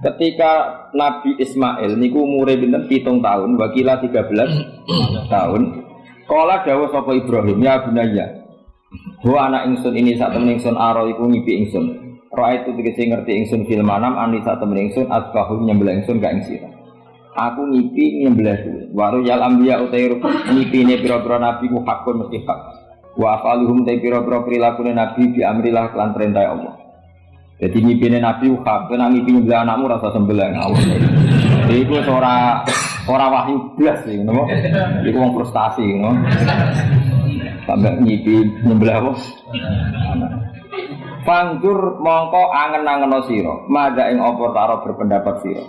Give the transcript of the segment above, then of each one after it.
Ketika Nabi Ismail niku umure pinten 7 tahun, wakila 13 tahun. Kala dawuh sapa Ibrahim, ya bunayya. Wa anak ingsun ini sak temen ingsun aro iku ngipi ingsun. Ra itu tegese ngerti ingsun fil manam ani sak temen ingsun asbahu nyembelih ingsun ka ing sira. Aku ngipi nyembelih kuwi. Waru yal anbiya utair ngipine pira-pira nabi ku hakun mesti hak. Wa afaluhum ta pira-pira prilakune nabi bi amrillah lan perintah Allah. Jadi ngipine nabi ku hak, nek ngipi nyembelih anakmu rasa sembelih ngawur. Iku ora wahyu blas iki, ngono. Iku wong frustasi, ngono. Sampai ngipi nyembelih apa? Fangdur mongko angen-angeno sira, madha ing apa taro berpendapat sira.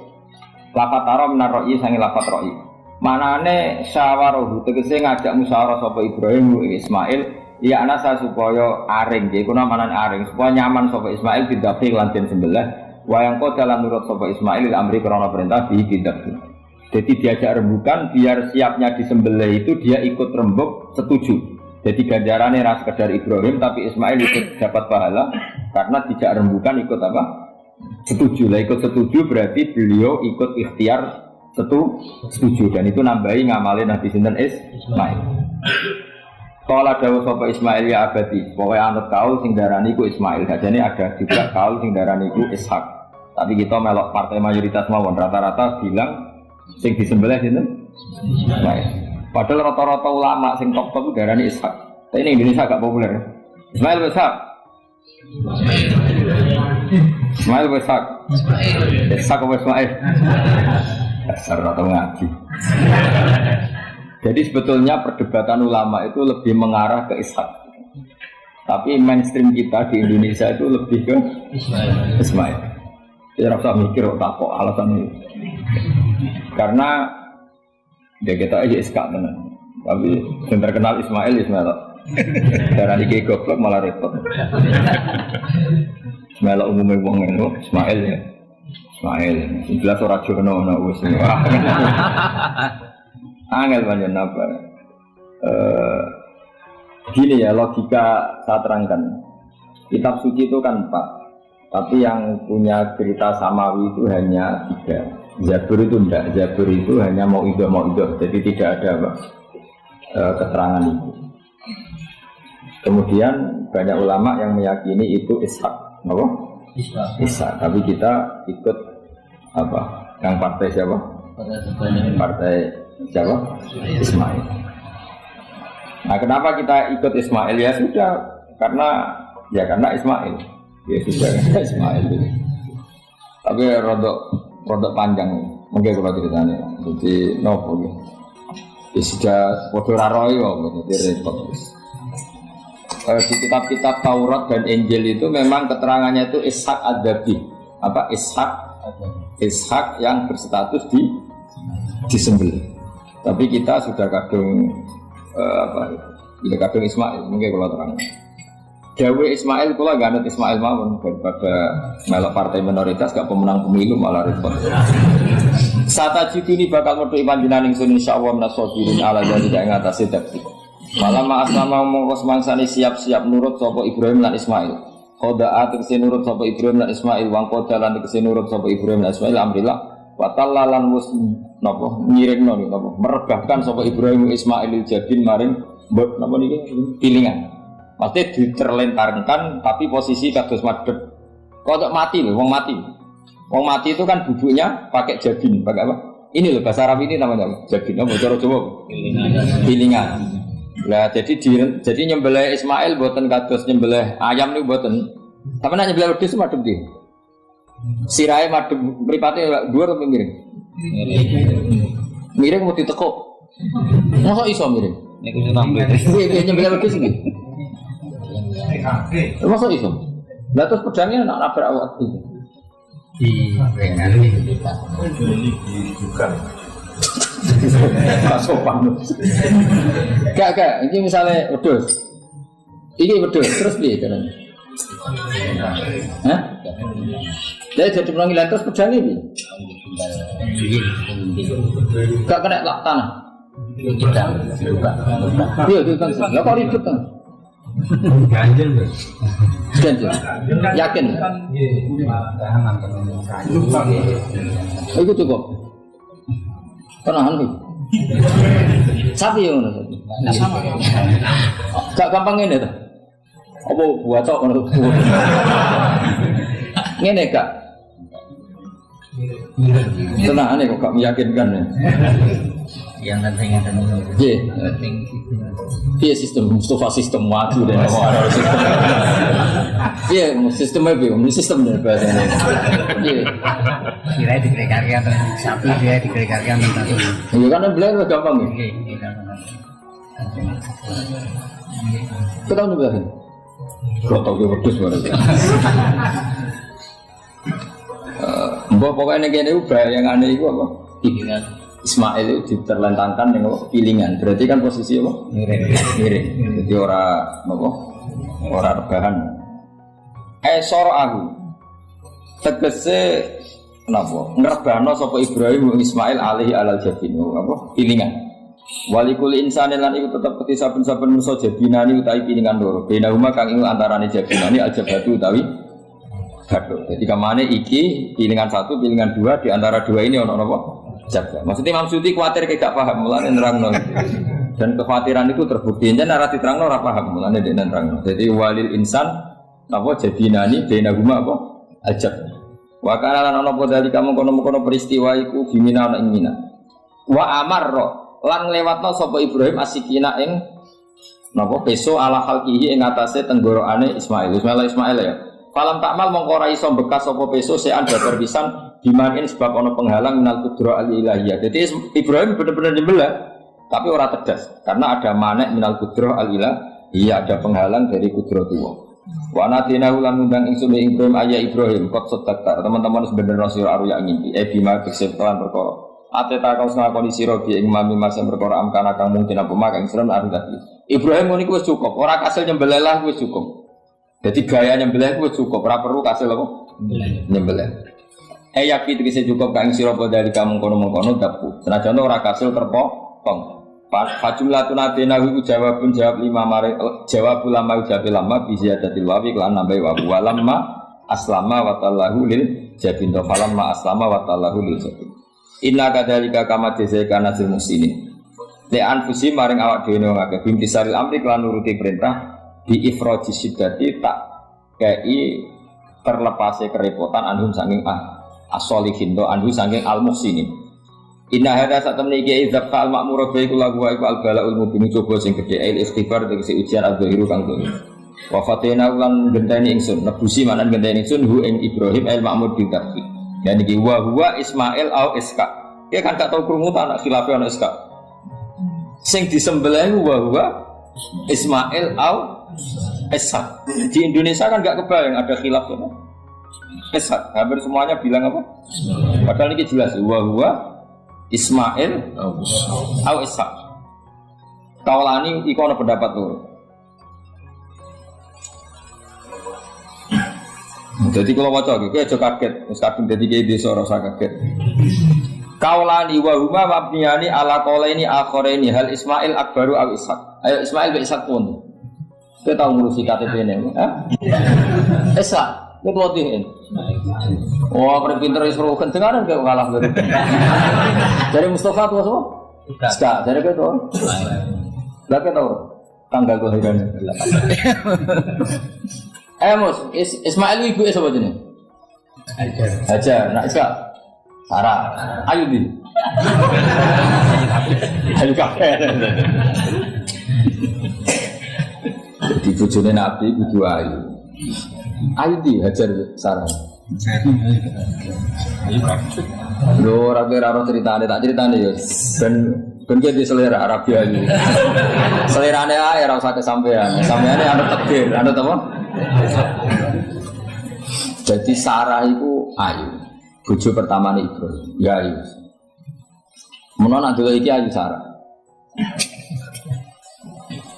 Lafat taro menar roi sange lafat roi. Manane syawaruhu tegese ngajak musyawarah sapa Ibrahim ing Ismail, ya anasa supaya aring, iku namane aring, supaya nyaman sapa Ismail didapet lan den sembelih, wayang kok dalan nurut sapa Ismail amri krana perintah didapet. Jadi diajak rembukan biar siapnya disembelih itu dia ikut rembuk setuju. Jadi ganjarannya ras sekedar Ibrahim tapi Ismail ikut dapat pahala karena tidak rembukan ikut apa? Setuju. Lah ikut setuju berarti beliau ikut ikhtiar setuju dan itu nambahi ngamalin Nabi sinten Ismail. Kala dawuh sapa Ismail ya abadi, pokoke anut kaul sing darani iku Ismail. Jane ada juga kaul sing darani iku Ishak. Tapi kita melok partai mayoritas mawon rata-rata bilang sing disembelih sinten Ismail. Padahal rata-rata ulama sing top-top darani Ishak. Tapi ini Indonesia agak populer. Ismail Ishak. Ismail Ishak. Ishak apa Ismail? Dasar atau ngaji. Jadi sebetulnya perdebatan ulama itu lebih mengarah ke Ishak. Tapi mainstream kita di Indonesia itu lebih ke Ismail. Tidak usah mikir takut alasan ini. Karena dia kita aja Ishak tenan. Tapi yang terkenal Ismail. Darah di goblok malah repot. Ismail umumnya wong ngono, Ismail ya. Ismail, jelas ora jono ana wis. Angel panjen apa? Gini ya logika saya terangkan. Kitab suci itu kan 4. Tapi yang punya cerita samawi itu hanya 3. Zabur itu enggak, Zabur itu hanya mau idoh, jadi tidak ada keterangan itu. Kemudian banyak ulama yang meyakini itu Ishak, apa? Ishak. Tapi kita ikut apa? Yang partai siapa? Partai siapa? Ismail. Nah, kenapa kita ikut Ismail ya sudah karena Ismail. Ya sudah karena Ismail. Tapi rodok panjang, mungkin kalau ceritanya. Jadi nopo gitu. Sudah bodoh raroi kok, jadi repot. Di kitab-kitab Taurat dan Injil itu memang keterangannya itu Ishak ad-Dabi. Apa Ishak yang berstatus disembelih. Tapi kita sudah kadung kadung Ismail, mungkin kalau terang. Dawe Ismail kula gak anut Ismail mawon daripada melok partai minoritas gak pemenang pemilu malah repot. Satajiduni bakal metu panjenengan ingsun insyaallah menasabirin ala jadi ing atase dakti. Malam asama mongko semangsane siap-siap nurut sapa Ibrahim lan Ismail. Qadaat tegese nurut sapa Ibrahim lan Ismail, wang qadalan tegese nurut sapa Ibrahim lan Ismail amrillah wa tallalan mus napa ngiringno napa merebahkan sapa Ibrahim Ismail jadin maring mbok napa niki pilingan. Maksudnya diterlentarkan tapi posisi kados madhep. Kok mati lho, wong mati. Wong mati itu kan bubuknya pakai jabin, pakai apa? Ini loh bahasa Arab ini namanya jabin, apa cara Jawa? Pilingan. Lah jadi nyembelih Ismail mboten kados nyembelih ayam niku mboten. Tapi nek nyembelih wedhus madhep ndi? Sirahe madhep mripate dhuwur apa miring? Miring mau ditekuk. Mosok iso miring? Nek nyembelih nyembelih wedhus iki. Masa itu? Lah terus pedangnya nak nabrak awak itu. Di bukan. Kasopan. Gak. Ini misalnya wedhus. Ini wedhus terus piye caranya? Hah? Dia jadi penanggilan terus pedangnya piye? Gak kena tanah. Iya, itu kan. Lah kok ribet kan? Ganjel lho. Ganjel. Yakin? Itu cukup. Tenahan iki. Sapi yang ngono. Gak gampang ngene to. Apa buatok ngono. Ngene gak. Tenahan kok gak meyakinkan ya. Yang penting ngeten niku. Nggih. Penting Iya sistem Mustafa sistem maju dan orang sistem. Iya sistemnya bingung, sistem dan bahasanya. Iya. kira dikrekarkan sapi dia dikrekarkan satu. Iya kan belajar gampang ya. Kita mau belajar. Kau tahu gue berdus baru. Mbak pokoknya gini ubah yang aneh itu apa? Pilingan. Ismail itu diterlentangkan dengan pilingan. Berarti kan posisi apa? Miring. Jadi orang rebahan. Soro'ahu tegese kenapa? Ngerebano sapa Ibrahim Ismail alaihi alal jabin apa? Pilingan. Walikul insani lan iku tetep peti saben-saben manusa jabinani utawi pilingan loro. Benahuma kang iku antarane jabinani aljabatu utawi gaduh. Jadi kamane iki pilingan satu, pilingan dua, di antara dua ini ono apa? Jaga. Maksudnya Imam Suyuti khawatir gak paham, mulane nerangno. Dan kekhawatiran itu terbukti yen ora diterangno ora paham, mulane dene nerangno. Jadi walil insan apa jabinani benahuma apa? Ajab. Wa kana lan ana padha kamu kono-kono peristiwa iku bimina ana ing Mina. Wa amarra lan nglewatno sapa Ibrahim asikina ing napa peso ala halqihi ing atase tenggorokane Ismail ya. Falam takmal mongko ora iso bekas sapa peso sean babar pisan dimanin sebab ana penghalang minal qudra al-ilahiyah. Jadi Ibrahim benar-benar nyembelih tapi ora tegas karena ada manek minal qudra al-ilahiyah, ada penghalang dari qudratullah. Wa natina ulan undang ingsun Ibrahim ayah Ibrahim kot sedekar teman-teman sebenarnya sira arya ngimpi bima kesepatan perkara ateta kau ngakoni sira bi ing mami mas perkara amkana kang mungkin apa mak ing sira arep dadi Ibrahim ngono iku wis cukup ora kasil nyembelih lah wis cukup. Jadi gaya nyembelih wis cukup ora perlu kasil apa nyembelih. Yakin tegese cukup kang sira padha dari kamu kono-kono dapu senajan ora kasil terpotong. Fajumlatun atenahu jawab lima mare jawab ulama lama bisa jadi wawi kelan nambai wabu walamma aslama watallahu lil jabin falamma aslama watallahu lil jabin inna kadzalika kama jazaika nasil muslimin li anfusi maring awak dhewe ngake bintisaril amri kelan nuruti perintah bi ifraji siddati tak kei terlepase kerepotan anhum saking as-solihin do anhu saking al-muhsinin. Inna hadza satamni iki izab al ma'mur bi kula wa al balaul mubin coba sing gedhe il istighfar tegese ujian al-zahiru kang dhewe. Wa fatina lan genteni ingsun nebusi manan genteni ingsun hu ing Ibrahim al ma'mur ditabki. Dan iki wa huwa Ismail au Iska. Dia kan gak tau krungu ta anak khilafe ana Iska. Sing disembelih wa huwa Ismail au Iska. Di Indonesia kan gak kebayang ada khilaf ya. Iska, hampir semuanya bilang apa? Padahal ini jelas wa huwa Ismail au Ishak. Kaulani iku ana pendapat loro. Jadi kalau waca iki aja kaget, wis kadung dadi kiye desa ora usah kaget. Kaulani wa huma mabniyani ala qaulaini akharaini hal Ismail akbaru au Ishak. Ayo Ismail be Ishak pun. Kowe tau ngurusi KTP-ne, ha? Ishak Ketuatiin. Wah, pinter isro kencengan kayak kalah dari. Dari Mustafa tuh semua? Ska, dari itu. Lah tahu tanggal kelahiran. Mus, Ismail ibu siapa jenis? Hajar. Nak Ska? Sarah. Ayudi. Ayu kafe. Jadi bojone Nabi kudu ayu. Ayudi Hajar Sarah. Lho ora kira ceritane tak ceritane ya. Ben ki selera Arabia iki. Selerane ae ora usah kesampean. Sampeane anu takdir, anu apa? Jadi Sarah itu ayu. Bojo pertamane Ibrahim. Ya ayu. Menawa nak delok iki ayu Sarah.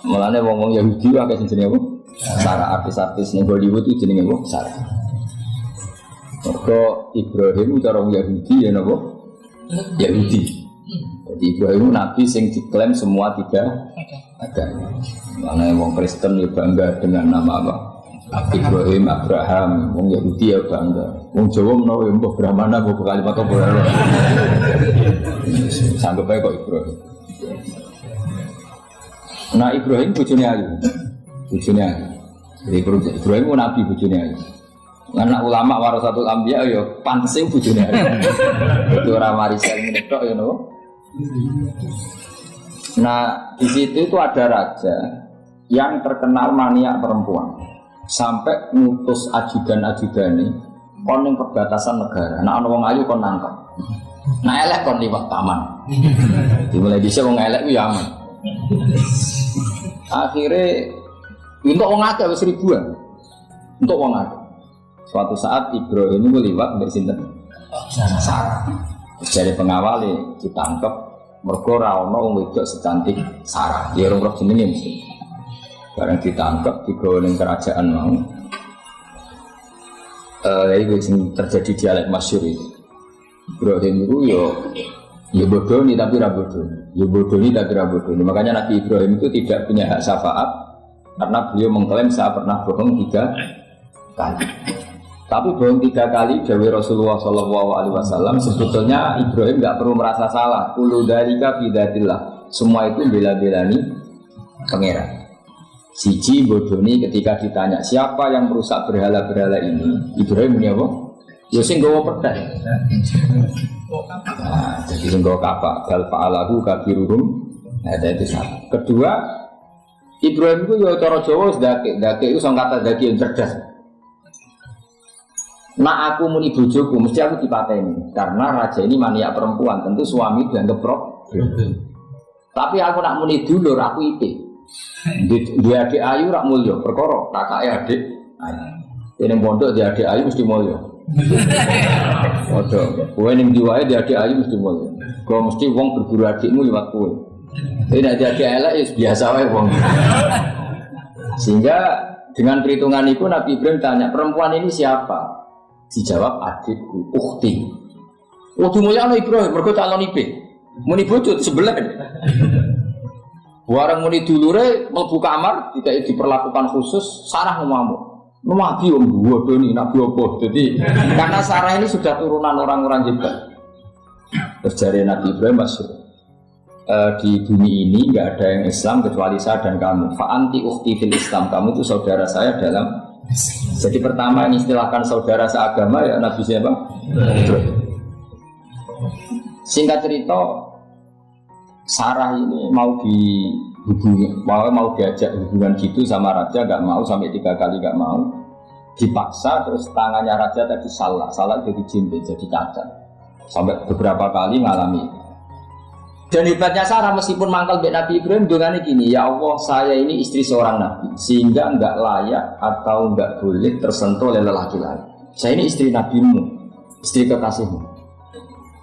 Mulane wong-wong Yahudi akeh sing jenenge apa? Sarah, artis-artis ning Hollywood itu jenenge apa? Sarah. Mergo Ibrahim cara wong Yahudi ya napa? Yahudi. Jadi Ibrahim nabi sing diklaim semua tiga Ada. Mana wong Kristen ya bangga dengan nama apa? Ibrahim, Abraham, wong Yahudi ya bangga. Wong Jawa menawa ya mbah Brahmana mbah kalimat apa ora. Sanggup ae kok Ibrahim. Nah Ibrahim bojone ayu. Bojone ayu. Jadi Ibrahim ku nabi bojone ayu. Anak ulama warasatul anbiya ya pantes bojone ayu. Itu ora warisane ngedok ya no. Nah di situ itu ada raja yang terkenal maniak perempuan sampai ngutus ajudan-ajudan ini kon ning perbatasan negara. Nah ana wong ayu kon nangkep. Nah elek kon liwat taman. Dimulai dhisik wong elek ku ya aman. Akhirnya untuk wong akeh wis ribuan. Untuk wong akeh. Suatu saat Ibrahim itu liwat mbek sinten? Sarah. Jadi pengawal ditangkep mergo ora ana wong wedok secantik Sarah. Ya ora jenenge mesti. Barang ditangkep digawa ning kerajaan mau. Itu sing terjadi dialek masyhur itu. Ibrahim itu ya bodoh nih tapi ra bodoh. Ya bodoh nih tapi ra bodoh. Makanya Nabi Ibrahim itu tidak punya hak syafaat karena beliau mengklaim saya pernah bohong 3 kali. Tapi bohong 3 kali dari Rasulullah SAW sebetulnya Ibrahim nggak perlu merasa salah. Kullu dzalika bidatillah. Semua itu bela-belani pangeran. Siji bodoni ketika ditanya siapa yang merusak berhala-berhala ini, Ibrahim ini apa? Ya sing nggawa pedang. Nah, jadi sing nggawa kapak bal fa'alahu kabiruhum. Nah, itu satu. Kedua, Ibrahim itu ya cara Jawa wis dake itu sang kata daki yang cerdas. Nah aku muni bojoku mesti aku dipateni karena raja ini maniak perempuan, tentu suami dianggap problem. Tapi aku nak muni dulur aku ite. Dia adik ayu rak mulya, perkara kakake adik ayu. Ning pondok dia adik ayu mesti mulya. Waduh, kowe ning diwae dia adik ayu mesti mulya. Kok mesti wong berburu adikmu liwat kowe. Tapi nek dia adik elek biasa wae wong. Sehingga dengan perhitungan itu Nabi Ibrahim tanya, perempuan ini siapa? Dijawab adikku, ukhti. Oh dimulya ana Ibrahim, mergo calon ipe. Muni bojo sebelah. Warang muni dulure mlebu kamar tidak diperlakukan khusus, Sarah ngomong. Nabi om bodoni nabi opo. Jadi karena Sarah ini sudah turunan orang-orang hebat. Terus dari Nabi Ibrahim masyhur. Di bumi ini enggak ada yang Islam kecuali saya dan kamu. Fa anti ukhti fil Islam. Kamu itu saudara saya dalam. Jadi pertama yang istilahkan saudara seagama ya Nabi siapa? Singkat cerita Sarah ini mau dihubungi, mau diajak hubungan gitu sama raja, nggak mau sampai 3 kali nggak mau, dipaksa terus tangannya raja tadi salah jadi jintik jadi cacat sampai beberapa kali ngalami. Dan hebatnya Sarah meskipun mangkal mbek Nabi Ibrahim dongane gini, ya Allah saya ini istri seorang nabi sehingga nggak layak atau nggak boleh tersentuh oleh lelaki lain. Saya ini istri nabimu, istri kekasihmu.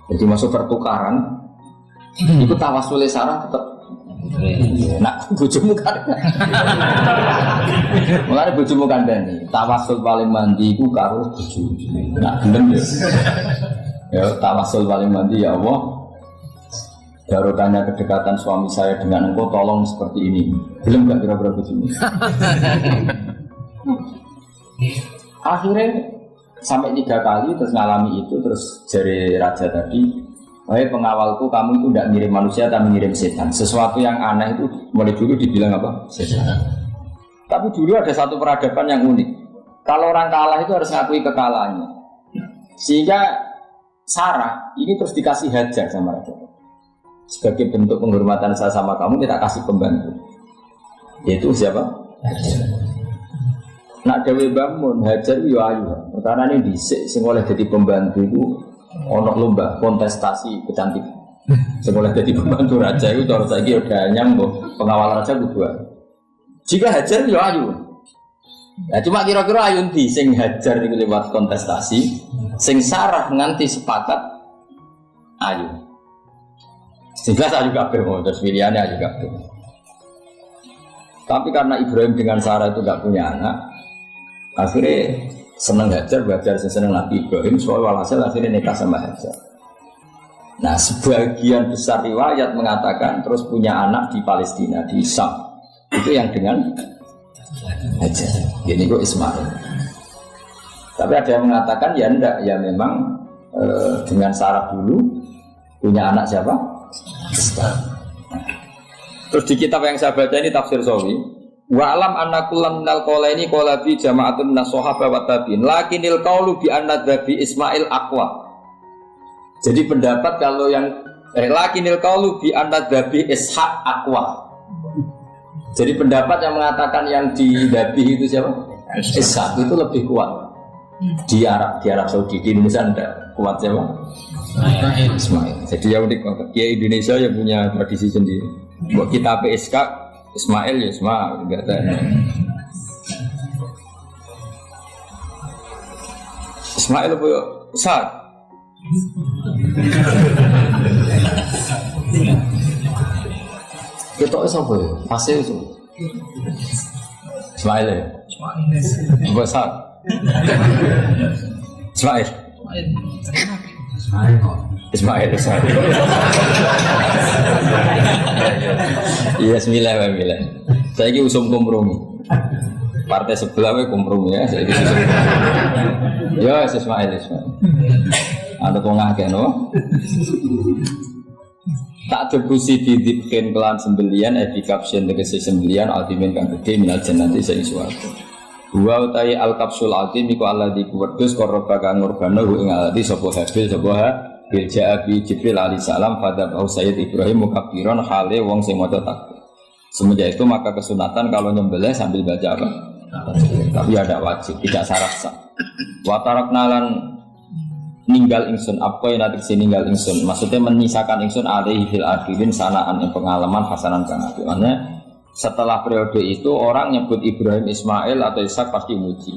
Jadi masuk pertukaran. Itu tawasul Sarah tetap. Nah, bojomu kan. Mulane bojomu kandhani. Tawasul paling mandi iku karo bojomu. Nah, gelem ya. Ya, tawasul paling mandi ya Allah. Barokahnya kedekatan suami saya dengan engkau tolong seperti ini. Gelem enggak kira-kira bojomu? Akhirnya sampai 3 kali terus ngalami itu terus jari raja tadi. Wahai pengawalku, kamu itu tidak ngirim manusia, tapi ngirim setan. Sesuatu yang aneh itu mulai dulu dibilang apa? Setan. Tapi dulu ada satu peradaban yang unik. Kalau orang kalah itu harus ngakui kekalahannya. Sehingga Sarah ini terus dikasih hajar sama raja. Sebagai bentuk penghormatan saya sama kamu, kita kasih pembantu. Yaitu siapa? Hajar. Nak Dewi Bangun, Hajar itu ayu. Perkara ini disik, sing oleh jadi pembantu itu ono lomba kontestasi kecantikan. Sekolah jadi pembantu raja itu cara saiki udah nyambung pengawal raja kedua. Jika Hajar yo ayu. Ya cuma kira-kira ayu ndi sing Hajar niku lewat kontestasi, sing Sarah nganti sepakat ayu. Sehingga ayu kabeh mau terus pilihannya ayu kabeh. Tapi karena Ibrahim dengan Sarah itu enggak punya anak, akhirnya seneng Hajar, belajar seneng Nabi Ibrahim, soal walhasil akhirnya nikah sama Hajar. Nah, sebagian besar riwayat mengatakan terus punya anak di Palestina, di Syam. Itu yang dengan Hajar. Ini kok Ismail. Tapi ada yang mengatakan ya enggak, ya memang dengan Sarah dulu punya anak siapa? Ishak. Terus di kitab yang saya baca ini tafsir Sawi, wa alam anna kullan minal qolaini qala bi jama'atun minas sahabah wa tabi'in lakinil qaulu bi anna dhabi Ismail aqwa. Jadi pendapat kalau yang lakinil qaulu bi anna dhabi Ishaq aqwa. Jadi pendapat yang mengatakan yang didhabi itu siapa? Ishaq itu lebih kuat. Di Arab Saudi, di Indonesia enggak kuat siapa? Ismail. Jadi ya unik banget. Ya Indonesia yang punya tradisi sendiri. Buat kita PSK Ismail ya Ismail enggak ada. Ismail apa ya? Ishaq. Kita siapa ya? Pasir itu. Ismail ya? Apa Ishaq? Ismail. Ismail. Iya, sembilan. Saya ini usum kompromi. Partai sebelah kompromi ya. Saya ini usum. Ya, Ismail. Ada tengah kan, no? Tak tebusi didipkan kelan sembelian, edikapsen tegesi sembelian, ultimen kang gede minal jannati sing suwarga. Wa utai al-kapsul altim iku alladzi kuwedus korba kang ngurbana ing alladzi sapa habil bil ja'abi Jibril alaihi salam pada Sayyid Ibrahim mukabbiran hale wong sing maca takbir. Semenjak itu maka kesunatan kalau nyembelih sambil baca apa? Tapi ada wajib, tidak syarat sah. Wa taraknalan ninggal ingsun apa yang nanti ninggal ingsun. Maksudnya menyisakan ingsun alaihi fil akhirin sanaan yang pengalaman hasanan kang apik. Maknanya setelah periode itu orang nyebut Ibrahim, Ismail atau Ishak pasti muji.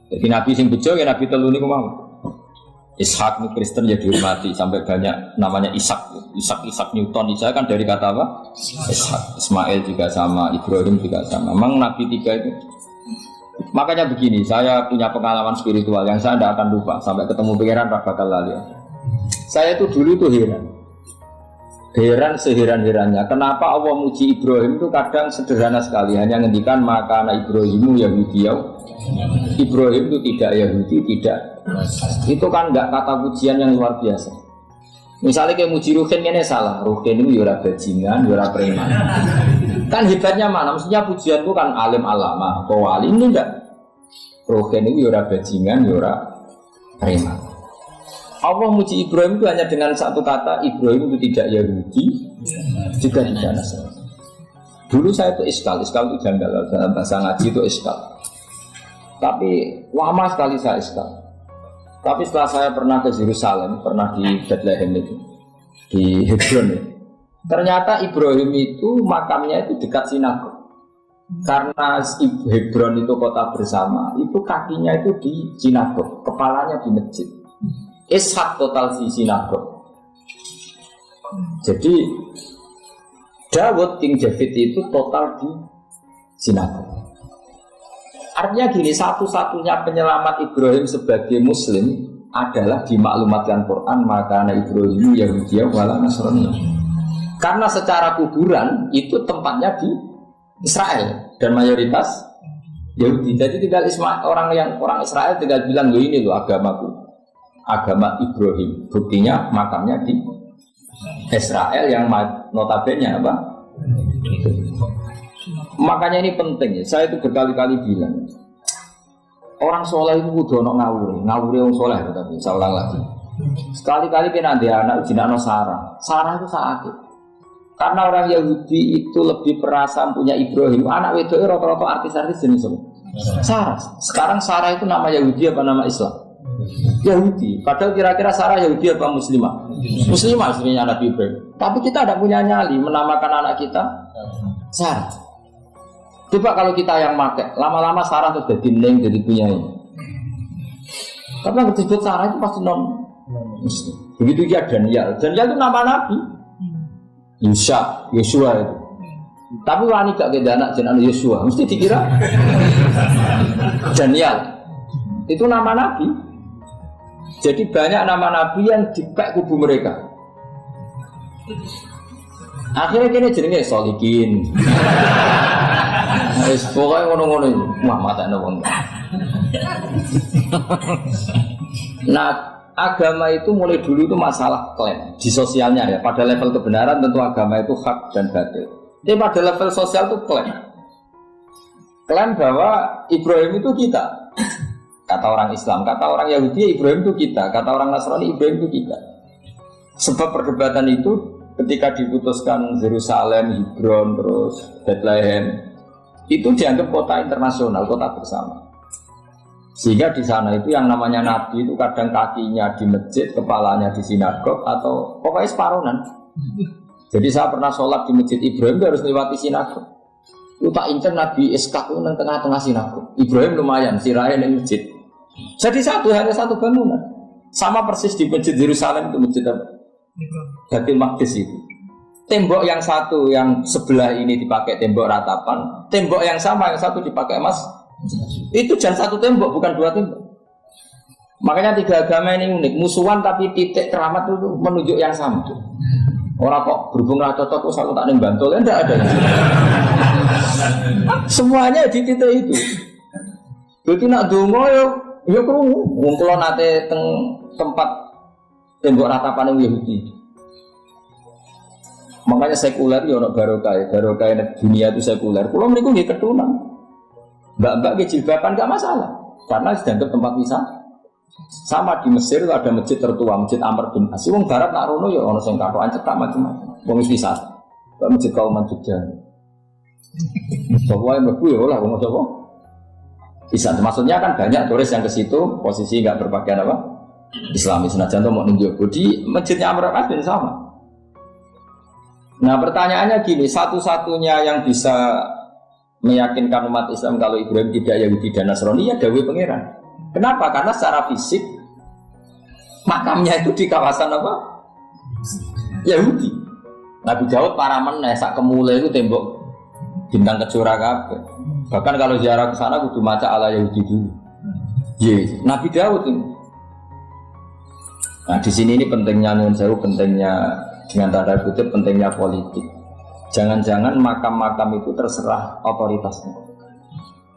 Jadi Nabi sing bejo ya Nabi telu niku mau. Ishak nu Kristen ya dihormati sampai banyak namanya Ishak Newton. Ishak kan dari kata apa? Ishak. Ismail juga sama, Ibrahim juga sama. Memang Nabi tiga itu. Makanya begini, saya punya pengalaman spiritual yang saya tidak akan lupa sampai ketemu pikiran bakal lali. Saya itu dulu itu heran seheran-herannya kenapa Allah muji Ibrahim itu kadang sederhana sekali, hanya ngendikan maka anak Ibrahimu Yahudiyah. Ibrahim itu tidak Yahudi, tidak. Itu kan enggak kata pujian yang luar biasa. Misalnya kayak muji Ruhin ini salah, Ruhin itu yura bajingan, yura preman. Kan hebatnya mana? Maksudnya pujian itu kan alim alama, atau wali, ini enggak. Ruhin itu yura bajingan, yura preman. Allah muji Ibrahim itu hanya dengan satu kata, Ibrahim itu tidak Yahudi, juga tidak Nasrani. Dulu saya itu iskal itu janggal, dalam bahasa ngaji itu iskal. Tapi lama sekali saya iskal. Tapi setelah saya pernah ke Yerusalem, pernah di Bethlehem itu, di Hebron itu, ternyata Ibrahim itu makamnya itu dekat sinagog. Karena Hebron itu kota bersama, itu kakinya itu di sinagog, kepalanya di masjid. Ishak total di sinagog. Jadi Dawud King David itu total di sinagog. Artinya gini, satu-satunya penyelamat Ibrahim sebagai Muslim adalah dimaklumatkan Quran maka anak Ibrahim Yahudiyah wala Nasrani. Karena secara kuburan itu tempatnya di Israel dan mayoritas Yahudi. Jadi tinggal orang Israel tinggal bilang loh ini loh agamaku. Agama Ibrahim, buktinya makamnya di Israel yang notabene apa? Makanya ini penting ya. Saya itu berkali-kali bilang orang soleh itu kudu ono ngawuri orang soleh. Tapi saya ulang lagi. Sekali-kali kena ada anak jinakno Sarah itu sakit. Karena orang Yahudi itu lebih perasa punya Ibrahim. Anak wedok rata-rata artis-artis jenis apa? Sarah. Sekarang Sarah itu nama Yahudi apa nama Islam? Yahudi. Padahal kira-kira Sarah Yahudi apa Muslimah? Muslimah istrinya Nabi Ibrahim. Tapi kita tidak punya nyali menamakan anak kita Sarah. Coba kalau kita yang pakai, lama-lama Sarah tuh jadi neng, jadi punya ini. Tapi yang disebut Sarah itu pasti non Muslim. Begitu dia Daniel itu nama Nabi. Yusha, Yosua itu. Tapi wani gak ada anak jenenge Yosua, mesti dikira Daniel. Itu nama Nabi. Jadi banyak nama Nabi yang dipek kubu mereka. Akhirnya kene jenenge solikin. Wis pokoke ngono-ngono iki. Wah, matane wong. Nah, agama itu mulai dulu itu masalah klaim di sosialnya ya. Pada level kebenaran tentu agama itu hak dan batil. Tapi pada level sosial itu klaim. Klaim bahwa Ibrahim itu kita. Kata orang Islam, kata orang Yahudi Ibrahim itu kita, kata orang Nasrani Ibrahim itu kita. Sebab perdebatan itu ketika diputuskan Yerusalem, Hebron, terus Bethlehem, itu dianggap kota internasional, kota bersama. Sehingga di sana itu yang namanya Nabi itu kadang kakinya di masjid, kepalanya di sinagog, atau pokoknya separuhan. Jadi saya pernah sholat di masjid Ibrahim itu harus lewati sinagog. Itu tak incer Nabi Iskak itu di tengah-tengah sinagog. Ibrahim lumayan, sirahnya di masjid. Jadi hanya satu bangunan. Sama persis di masjid Yerusalem itu masjid Baitul Maqdis itu. Tembok yang satu yang sebelah ini dipakai tembok ratapan, tembok yang sama yang satu dipakai emas. Itu jangan satu tembok, bukan dua tembok. Makanya tiga agama ini unik, musuhan tapi titik keramat itu menunjuk yang sama. Orang kok berhubung cocok kok selalu tak nembantul, enggak ada. Semuanya di titik itu. Jadi nak dongo yo krungu. Wong kula nate teng tempat tembok ratapan Yahudi. Makanya sekuler yo ono barokah dunia itu sekuler. Kula mriku nggih ketunan. Mbak-mbak nggih jilbaban enggak masalah. Karena dianggap tempat wisata. Sama di Mesir itu ada masjid tertua, Masjid Amr bin As. Wong barat nak rono ya ono sing katokan cetak macam-macam. Wong wisata. Kok Masjid Kauman Jogja. Sopo ae mlebu ya lah wong sapa? Bisa. Maksudnya kan banyak turis yang ke situ posisi enggak berpakaian apa? Islami. Senajan to mau nunjuk di Masjidnya Amr bin As bin sama. Nah, pertanyaannya gini, satu-satunya yang bisa meyakinkan umat Islam kalau Ibrahim tidak Yahudi dan Nasrani ya dawuh pangeran. Kenapa? Karena secara fisik makamnya itu di kawasan apa? Yahudi. Nabi Daud para meneh sak kemule itu tembok bintang kejora kabeh. Bahkan kalau ziarah ke sana kudu maca ala Yahudi dulu. Yes. Nabi Daud ini. Nah, di sini ini pentingnya nyuwun sewu, pentingnya dengan tanda kutip pentingnya politik. Jangan-jangan makam-makam itu terserah otoritasnya.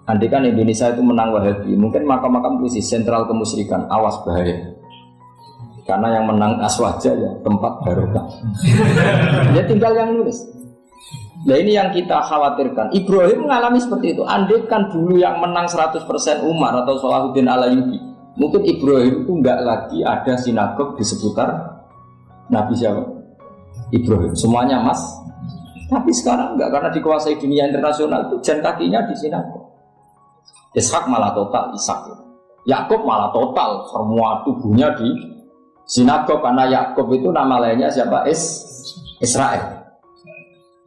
Andai kan Indonesia itu menang Wahabi, mungkin makam-makam itu sentral kemusyrikan, awas bahaya. Karena yang menang Aswaja ya tempat barokah. Ya tinggal yang nulis. Nah ini yang kita khawatirkan. Ibrahim mengalami seperti itu. Andai kan dulu yang menang 100% Umar atau Salahuddin Al-Ayyubi, mungkin Ibrahim itu enggak lagi ada sinagog di seputar Nabi siapa? Ibrahim. Semuanya mas. Tapi sekarang enggak, karena dikuasai dunia internasional itu jalan kakinya di sinagog. Ishak malah total Ishak. Yakub malah total semua tubuhnya di sinagog, karena Yakub itu nama lainnya siapa? Israel.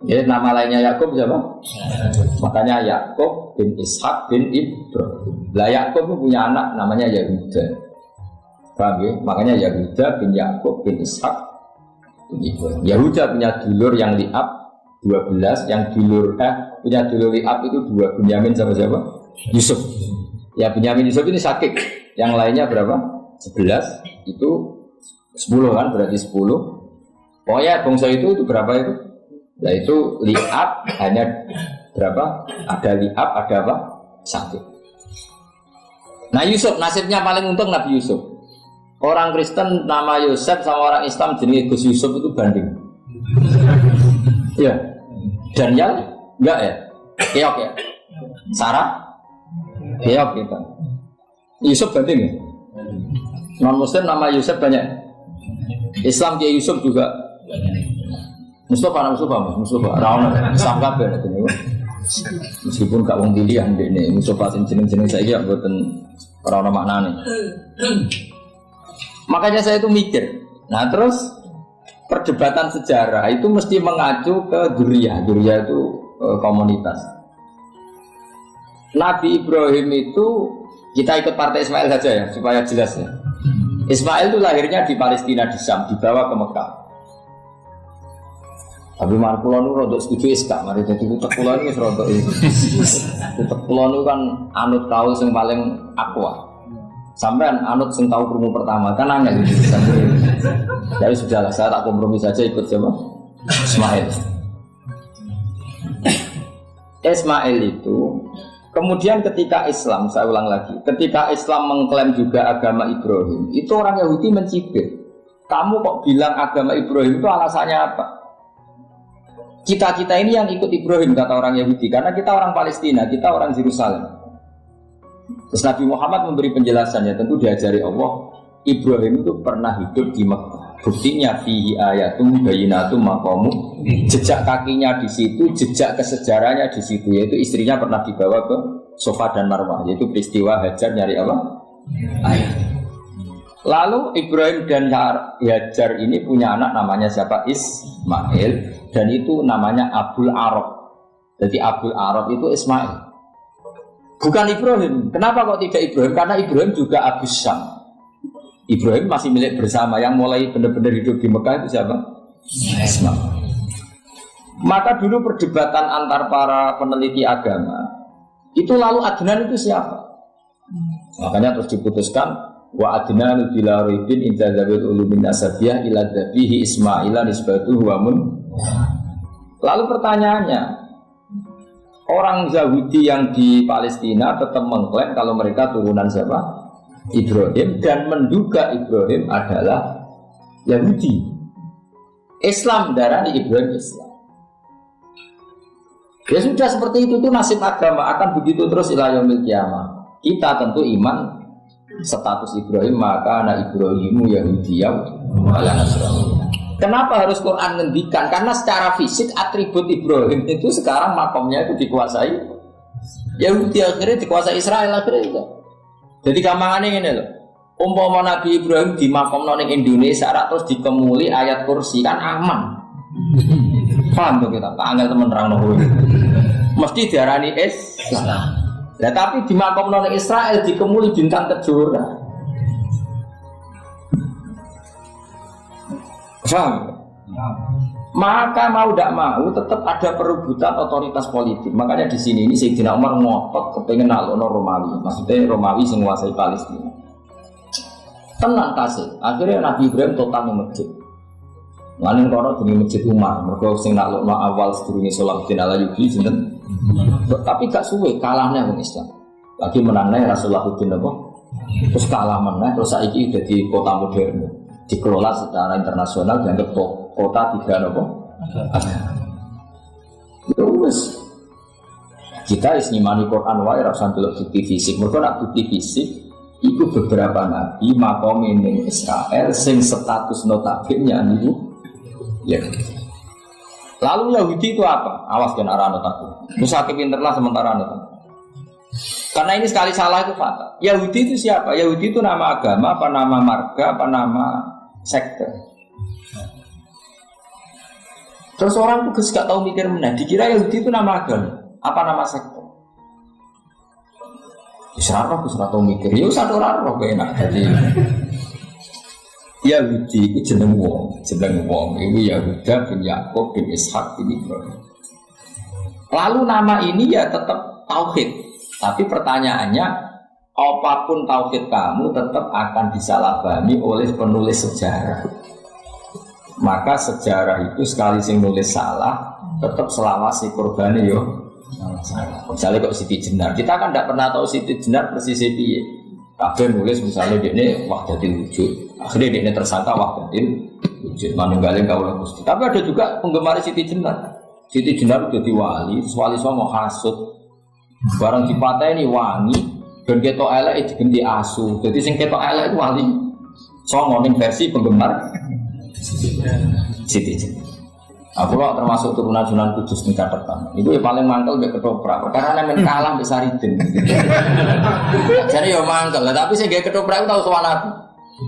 Ya, nama lainnya Yakub siapa? Makanya Yakub bin Ishak bin Ibrahim. Lah Yakub itu punya anak namanya Yahuda. Paham ya? Makanya Yahuda bin Yakub bin Ishak bin Ibrahim. Yahuda punya dulur yang li'ab 12, yang dulur punya dulur li'ab itu 2, Bunyamin sama siapa? Yusuf. Ya Bunyamin Yusuf ini sakit. Yang lainnya berapa? 11. Itu 10 kan, berarti 10. Pokoknya bangsa itu berapa itu? Nah itu li'ab hanya berapa? Ada li'ab, ada apa? Sakit. Nah Yusuf, nasibnya paling untung Nabi Yusuf. Orang Kristen nama Yosef sama orang Islam jenis Gus Yusuf itu banding. Ya. Daniel enggak ya? Keok ya? Sarah? Keok gitu. Yusuf banding ya? Non Muslim nama Yusuf banyak. Islam Kiai Yusuf juga. Mustafa Rawan Islam kabeh niku. Meskipun gak wong pilihan ndekne Mustafa sing jeneng-jeneng saiki ya mboten ora ono maknane. Makanya saya itu mikir. Nah, terus perdebatan sejarah itu mesti mengacu ke Duriyah itu komunitas. Nabi Ibrahim itu kita ikut partai Ismail saja ya supaya jelas ya. Ismail itu lahirnya di Palestina di Syam, dibawa ke Mekah. Tapi markulon itu rodok setuju iskak, mari jadi utek kulon itu rodok itu. Utek kulon itu kan anut tahu yang paling aqua. Sampai anut yang tahu permu pertama kan angin gitu. Jadi sudahlah saya tak kompromi saja ikut siapa? Ismail. Ismail itu kemudian ketika Islam, saya ulang lagi, ketika Islam mengklaim juga agama Ibrahim, itu orang Yahudi mencibir. Kamu kok bilang agama Ibrahim itu alasannya apa? Kita ini yang ikut Ibrahim, kata orang Yahudi, karena kita orang Palestina, kita orang Yerusalem. Terus Nabi Muhammad memberi penjelasannya, tentu diajari Allah, Ibrahim itu pernah hidup di Mekah. Buktinya fihi ayatum bayyinatum maqamu, jejak kakinya di situ, jejak kesejarahnya di situ, yaitu istrinya pernah dibawa ke Safa dan Marwah, yaitu peristiwa Hajar nyari apa? Air. Lalu Ibrahim dan Hajar ini punya anak namanya siapa? Ismail, dan itu namanya Abul Arab. Jadi Abul Arab itu Ismail, bukan Ibrahim. Kenapa kok tidak Ibrahim? Karena Ibrahim juga Abus Syam. Ibrahim masih milik bersama, yang mulai benar-benar hidup di Mekah itu siapa? Ismail. Maka dulu perdebatan antar para peneliti agama itu, lalu Adnan itu siapa? Makanya terus diputuskan wa Adnan bila raibin inda zawil ulumin asabiyah ila dhabihi Ismaila nisbatuhu wa mun. Lalu pertanyaannya, orang Yahudi yang di Palestina tetap mengklaim kalau mereka turunan siapa? Ibrahim, dan menduga Ibrahim adalah Yahudi. Islam darani Ibrahim Islam. Ya sudah seperti itu tuh nasib agama, akan begitu terus ila yaumil qiyamah. Kita tentu iman status Ibrahim, maka anak Ibrahimu Yahudiyah wala Nasrani. Kenapa harus Quran ngendikan? Karena secara fisik atribut Ibrahim itu sekarang makomnya itu dikuasai Yahudi, akhirnya dikuasai Israel akhirnya itu. Jadi gampangannya ini loh, umpama Nabi Ibrahim di makom ning Indonesia terus dikemuli ayat kursi kan aman. Paham tuh kita, Pak Angel temen terang nopo. Mesti diarani Islam. Nah, tapi di makom ning Israel dikemuli bintang kejora. Paham? Maka mau tidak mau tetap ada perebutan otoritas politik. Makanya di sini ini Sayyidina Umar ngotot kepengen nalono Romawi, maksudnya Romawi sing nguasai Palestina. Tenang kasih. Akhirnya Nabi Ibrahim total di masjid. Lain kono di masjid Umar. Mereka sing nalono awal sedurunge Salahuddin Alayubi sinten. Tapi gak suwe kalahnya wong Islam. Lagi menangnya Rasulullahuddin apa? Terus kalah menang, terus saiki jadi kota modern. Dikelola secara internasional dianggap kota tiga apa? Terus kita isnimani Quran wae ra usah delok bukti fisik. Mergo nak bukti fisik itu beberapa nabi makom ning Israel sing status notabene niku ya. Lalu Yahudi itu apa? Awas kan arah notabene. Musa pinterlah sementara notabene. Karena ini sekali salah itu fatal. Yahudi itu siapa? Yahudi itu nama agama, apa nama marga, apa nama sekte. Terus orang tuh gak tahu mikir mana. Dikira Yahudi itu nama agama, apa nama sekte. Israel aku sudah tahu mikir. Ya satu orang roh enak. Jadi Yahudi itu jeneng wong. Itu Yahuda bin Yakub bin Ishak bin Ibrahim. Lalu nama ini ya tetap tauhid. Tapi pertanyaannya, apapun tauhid kamu tetap akan disalahpahami oleh penulis sejarah. Maka sejarah itu sekali sing nulis salah, tetap selawasi korbannya yo. Misalnya kok Siti Jenar, kita kan tidak pernah tahu Siti Jenar persis piye. Kabeh nulis misalnya dia ini wahdatil wujud, akhirnya dia ini tersangka wahdatil wujud, manunggalin kaulah Gusti. Tapi ada juga penggemar Siti Jenar. Siti Jenar udah diwali, wali semua mau hasut. Barang dipateni wangi, dan ketok elek diganti asu. Jadi sing ketok elek itu wali. Songo ning versi penggemar Siti Jenar. Aku kok termasuk turunan Sunan Kudus tingkat pertama. Itu yang paling mantel mbek ketoprak. Karena nemen kalah mbek Saridin. Jadi yo mantel, tapi sing gawe ketoprak tau sowan aku.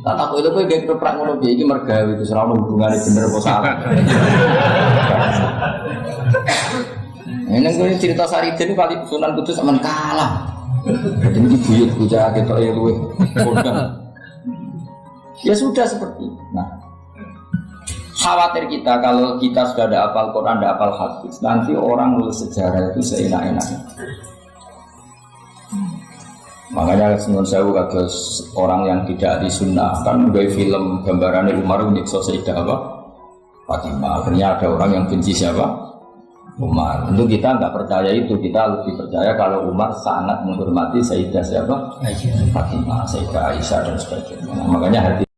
Tak takut itu kowe gawe ketoprak ngono piye iki mergawe itu ora ono hubungane bener apa salah. Ini gue cerita Saridin kali Sunan Kudus aman kalah. Jadi buyut bocah ketok ya luwe kondang. Ya sudah seperti itu. Nah, khawatir kita kalau kita sudah ada hafal Quran, ada hafal hadis, nanti orang nulis sejarah itu seenak-enaknya. Makanya semua saya kata orang yang tidak disunnah kan gue film gambarannya Umar nyiksa Sayyidah apa? Fatimah. Akhirnya ada orang yang benci siapa? Umar. Tentu kita nggak percaya itu, kita lebih percaya kalau Umar sangat menghormati Sayyidah siapa? Fatimah, Sayyidah Aisyah dan sebagainya. Nah, makanya hati